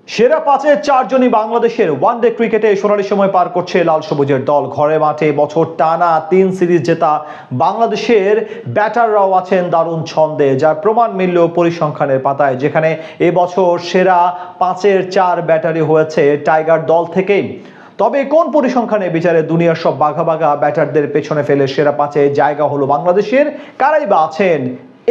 সেরা পাঁচে চারজনই বাংলাদেশের ওয়ানডে ক্রিকেটে সোনালী সময় পার করছে লাল সবুজের দল। ঘরে মাঠে বছর টানা 3 সিরিজ জেতা বাংলাদেশের ব্যাটাররাও আছেন দারুণ ছন্দে, যার প্রমাণ মিলল পরিসংখ্যানের পাতায়, যেখানে এবছর সেরা 5-এর 4 ব্যাটারি হয়েছে টাইগার দল থেকেই। তবে কোন পরিসংখ্যানে বিচারে দুনিয়ার সব বাঘা বাঘা ব্যাটারদের পেছনে ফেলে সেরা 5-এ জায়গা হলো বাংলাদেশের? কারাই বা আছেন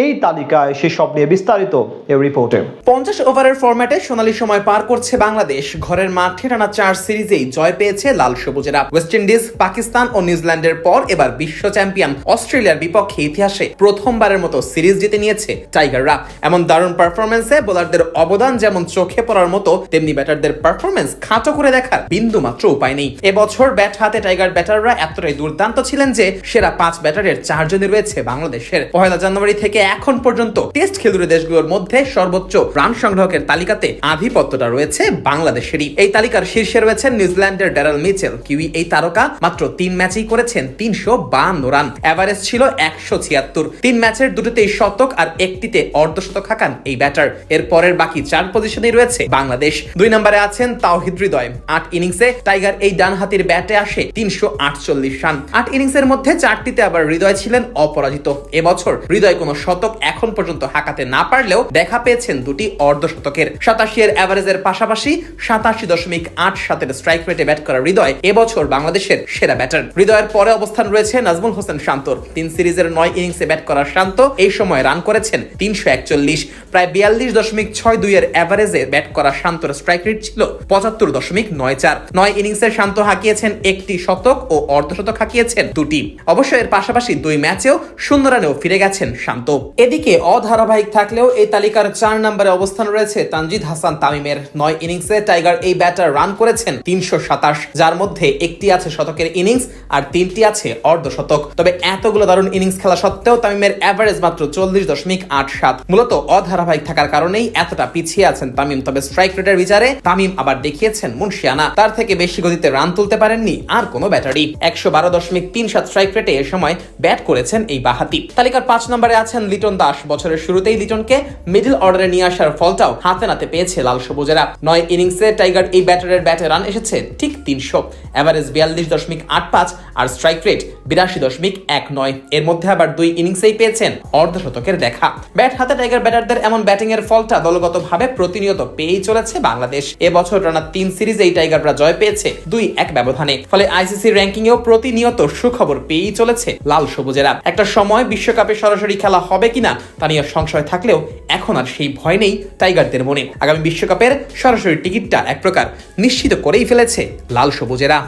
এই তালিকায়, সেসব নিয়ে বিস্তারিত এই রিপোর্টে। 50 ওভারের ফরম্যাটে সোনালী সময় পার করছে বাংলাদেশ। ঘরের মাঠে টানা 4 সিরিজেই জয় পেয়েছে লাল সবুজেরা। ওয়েস্ট ইন্ডিজ, পাকিস্তান ও নিউজিল্যান্ডের পর এবার বিশ্ব চ্যাম্পিয়ন অস্ট্রেলিয়ার বিপক্ষে ইতিহাসে প্রথমবারের মতো সিরিজ জিতে নিয়েছে টাইগাররা। এমন দারুণ পারফরমেন্সে বোলারদের অবদান যেমন চোখে পড়ার মতো, তেমনি ব্যাটারদের পারফরমেন্স খাটো করে দেখার বিন্দু মাত্র উপায় নেই। এবছর ব্যাট হাতে টাইগার ব্যাটাররা এতটাই দুর্দান্ত ছিলেন যে সেরা 5 ব্যাটারের 4 জনই রয়েছে বাংলাদেশের। 1 জানুয়ারি থেকে এখন পর্যন্ত টেস্ট খেলুড়ে দেশগুলোর মধ্যে সর্বোচ্চ রান সংগ্রহের তালিকাতে আধিপত্যটা রয়েছে বাংলাদেশেরই। এই তালিকার শীর্ষে রয়েছেন নিউজিল্যান্ডের ড্যারেল মিচেল। কিউই এই তারকা মাত্র 3 ম্যাচেই করেছেন 352 রান, এভারেজ ছিল 176। 3 ম্যাচের দুটোতেই শতক আর একটিতে অর্ধশতক হাঁকান এই ব্যাটার। এর পরের বাকি 4 পজিশনেই রয়েছে বাংলাদেশ। 2 নম্বরে আছেন তাওহিদ হৃদয়। 8 ইনিংসে টাইগার এই ডানহাতির ব্যাটে আসে 348 রান। 8 ইনিংসের মধ্যে 4টিতে আবার হৃদয় ছিলেন অপরাজিত। এবছর হৃদয় কোনো শতক এখন পর্যন্ত হাঁকাতে না পারলেও দেখা পেয়েছেন 2টি অর্ধশতকের। 87 এর এভারেজের পাশাপাশি 87.87 স্ট্রাইক রেটে ব্যাট করা হৃদয় এবছর বাংলাদেশের সেরা ব্যাটার। হৃদয়ের পরে অবস্থান রয়েছে নাজমুল হোসেন শান্তর। 3 সিরিজের 9 ইনিংসে ব্যাট করা শান্ত এই সময় রান করেছেন 341। প্রায় 42.62 এর এভারেজে ব্যাট করা শান্তর স্ট্রাইক রেট ছিল 75.94। 9 ইনিংসে শান্ত হাঁকিয়েছেন 1টি শতক ও অর্ধশতক হাঁকিয়েছেন 2টি। অবশ্য এর পাশাপাশি 2 ম্যাচেও 0 রানেও ফিরে গেছেন শান্ত। এদিকে অধারাবাহিক থাকলেও এই তালিকার 4 নম্বরে অবস্থান রয়েছে তানজিদ হাসান তামিমের। 9 ইনিংসে টাইগার এই ব্যাটার রান করেছেন 327, যার মধ্যে একটি আছে শতকের ইনিংস আর 3টি আছে অর্ধশতক। তবে এতগুলো দারুণ ইনিংস খেলা সত্ত্বেও তামিমের এভারেজ মাত্র 40.87। মূলত অধারাবাহিক থাকার কারণেই এতটা পিছিয়ে আছেন তামিম। তবে স্ট্রাইক রেটের বিচারে তামিম আবার দেখিয়েছেন মুনশিয়ানা। তার থেকে বেশি গতিতে রান তুলতে পারেননি আর কোনো ব্যাটারি। 112.37 স্ট্রাইক রেটে এ সময় ব্যাট করেছেন এই বাহাতি। তালিকার 5 নম্বরে আছেন লিটন দাস। বছরের শুরুতেই লিটনকে মিডল অর্ডারে নিয়ে আসার ফলটাও হাতে নাতে পেয়েছে লাল সবুজেরা। 9 ইনিংসে টাইগার এই ব্যাটারের ব্যাটে রান এসেছে ঠিক 300, এভারেজ 42.85 আর স্ট্রাইক রেট 82.19। এর মধ্যে আবার 2 ইনিংসেই পেয়েছেন অর্ধশতকের দেখা। ব্যাট হাতে টাইগার ব্যাটারদের এমন ব্যাটিং এর ফলটা দলগতভাবে প্রতিনিয়ত পেয়েই চলেছে বাংলাদেশ। এবছর টানা 3 সিরিজেই টাইগাররা জয় পেয়েছে 2-1 ব্যবধানে। ফলে আইসিসি র্যাঙ্কিং এও প্রতিনিয়ত সুখবর পেয়েই চলেছে লাল সবুজেরা। একটা সময় বিশ্বকাপে সরাসরি খেলা হবে কিনা তা নিয়ে সংশয় থাকলেও এখন আর সেই ভয় নেই টাইগারদের মনে। আগামী বিশ্বকাপের সরাসরি টিকিটটা এক প্রকার নিশ্চিত করেই ফেলেছে লাল সবুজেরা।